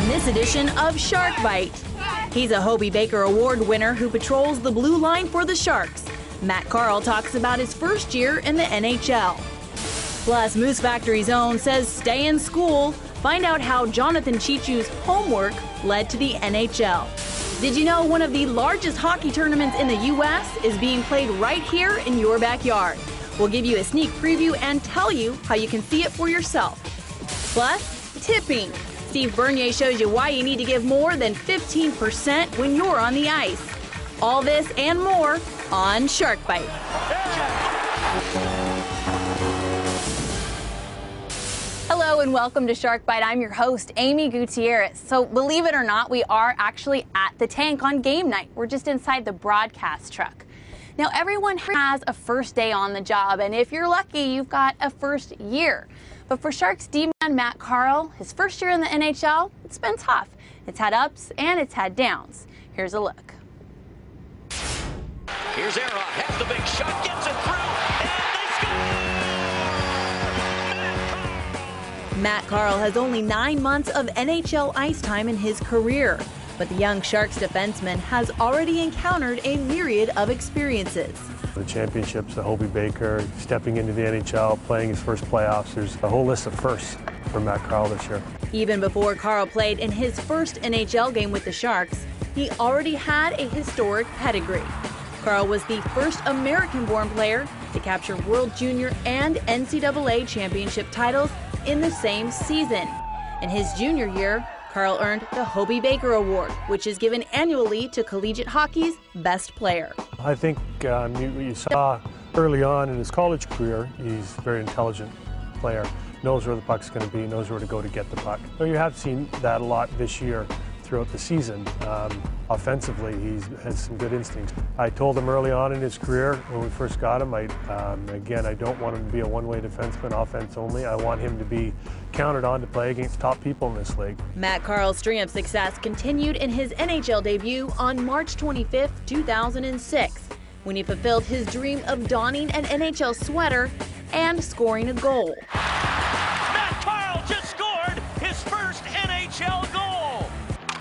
on this edition of Shark Byte. He's a Hobie Baker Award winner who patrols the blue line for the Sharks. Matt Carle talks about his first year in the NHL. Plus, Moose Factory's own says stay in school. Find out how Jonathan Chichu's homework led to the NHL. Did you know one of the largest hockey tournaments in the U.S. is being played right here in your backyard? We'll give you a sneak preview and tell you how you can see it for yourself. Plus, tipping. Steve Bernier shows you why you need to give more than 15% when you're on the ice. All this and more on Shark Byte. Hello and welcome to Shark Byte. I'm your host, Amy Gutierrez. So believe it or not, we are actually at the tank on game night. We're just inside the broadcast truck. Now, everyone has a first day on the job, and if you're lucky, you've got a first year. But for Sharks D-man Matt Carle, his first year in the NHL, it's been tough. It's had ups and it's had downs. Here's a look. Here's Aaron, has the big shot, gets it through, and they score! Matt Carle has only 9 months of NHL ice time in his career, but the young Sharks defenseman has already encountered a myriad of experiences. The championships, the Hobie Baker, stepping into the NHL, playing his first playoffs. There's a whole list of firsts for Matt Carle this year. Even before Carle played in his first NHL game with the Sharks, he already had a historic pedigree. Carle was the first American-born player to capture World Junior and NCAA championship titles in the same season. In his junior year, Carle earned the Hobie Baker Award, which is given annually to collegiate hockey's best player. I think you saw early on in his college career, he's a very intelligent player, knows where the puck's going to be, knows where to go to get the puck. So you have seen that a lot this year throughout the season. Offensively, he has some good instincts. I told him early on in his career when we first got him, again, I don't want him to be a one-way defenseman, offense only. I want him to be counted on to play against top people in this league. Matt Carle's string of success continued in his NHL debut on March 25, 2006, when he fulfilled his dream of donning an NHL sweater and scoring a goal. Matt Carle just scored his first NHL goal!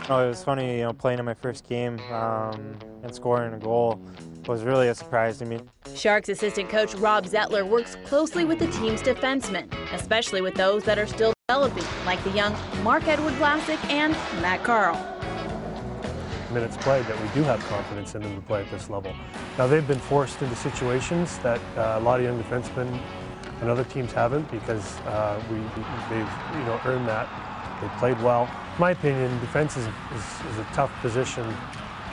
Oh, it was funny, playing in my first game and scoring a goal was really a surprise to me. Sharks assistant coach Rob Zettler works closely with the team's defensemen, especially with those that are still developing, like the young Marc-Edouard Vlasic and Matt Carle. Minutes played that we do have confidence in them to play at this level. Now, they've been forced into situations that a lot of young defensemen and other teams haven't because they've earned that. They played well. In my opinion, defense is a tough position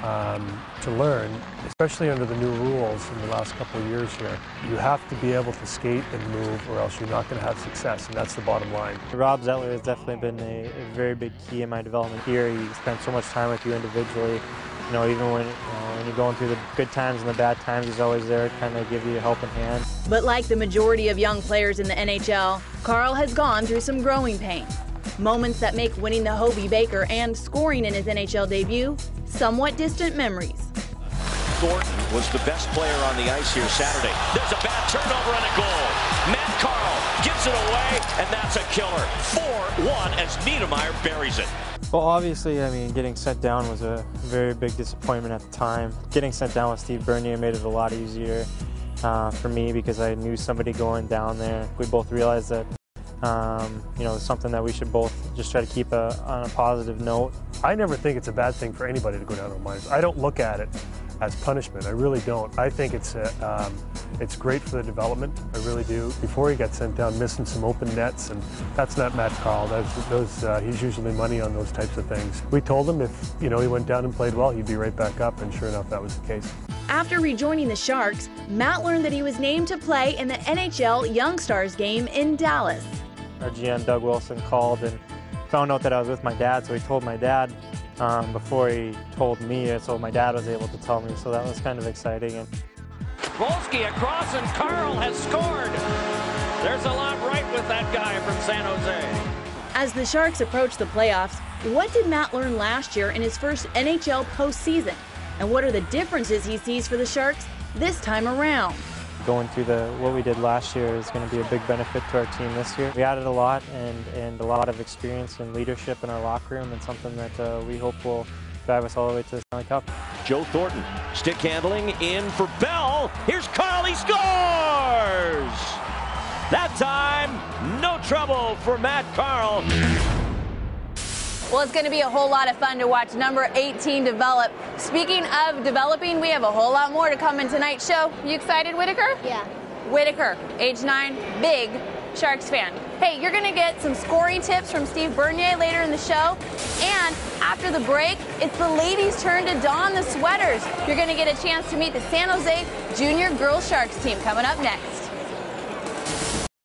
to learn, especially under the new rules in the last couple of years here. You have to be able to skate and move or else you're not going to have success, and that's the bottom line. Rob Zettler has definitely been a very big key in my development here. He spent so much time with you individually. Even when you're going through the good times and the bad times, he's always there to kind of give you a helping hand. But like the majority of young players in the NHL, Carle has gone through some growing pains. Moments that make winning the Hobie Baker and scoring in his NHL debut somewhat distant memories. Thornton was the best player on the ice here Saturday. There's a bad turnover and a goal. Matt Carle gives it away, and that's a killer. 4-1 as Niedermeyer buries it. Well, obviously, getting sent down was a very big disappointment at the time. Getting sent down with Steve Bernier made it a lot easier for me because I knew somebody going down there. We both realized that it's something that we should both just try to keep on a positive note. I never think it's a bad thing for anybody to go down to the minors. I don't look at it as punishment. I really don't. I think it's great for the development. I really do. Before he got sent down, missing some open nets, and that's not Matt Carle. He's usually money on those types of things. We told him if he went down and played well, he'd be right back up, and sure enough, that was the case. After rejoining the Sharks, Matt learned that he was named to play in the NHL Young Stars game in Dallas. Our GM, Doug Wilson, called and found out that I was with my dad, so he told my dad before he told me, so my dad was able to tell me, so that was kind of exciting. And Volsky across, and Carle has scored. There's a lot right with that guy from San Jose. As the Sharks approach the playoffs, what did Matt learn last year in his first NHL postseason? And what are the differences he sees for the Sharks this time around? going through what we did last year is going to be a big benefit to our team this year. We added a lot and a lot of experience and leadership in our locker room, and something that we hope will drive us all the way to the Stanley Cup. Joe Thornton, stick handling in for Bell. Here's Carle, he scores! That time, no trouble for Matt Carle. Well, it's going to be a whole lot of fun to watch number 18 develop. Speaking of developing, we have a whole lot more to come in tonight's show. You excited, Whitaker? Yeah. Whitaker, age 9, big Sharks fan. Hey, you're going to get some scoring tips from Steve Bernier later in the show. And after the break, it's the ladies' turn to don the sweaters. You're going to get a chance to meet the San Jose Junior Girls Sharks team coming up next.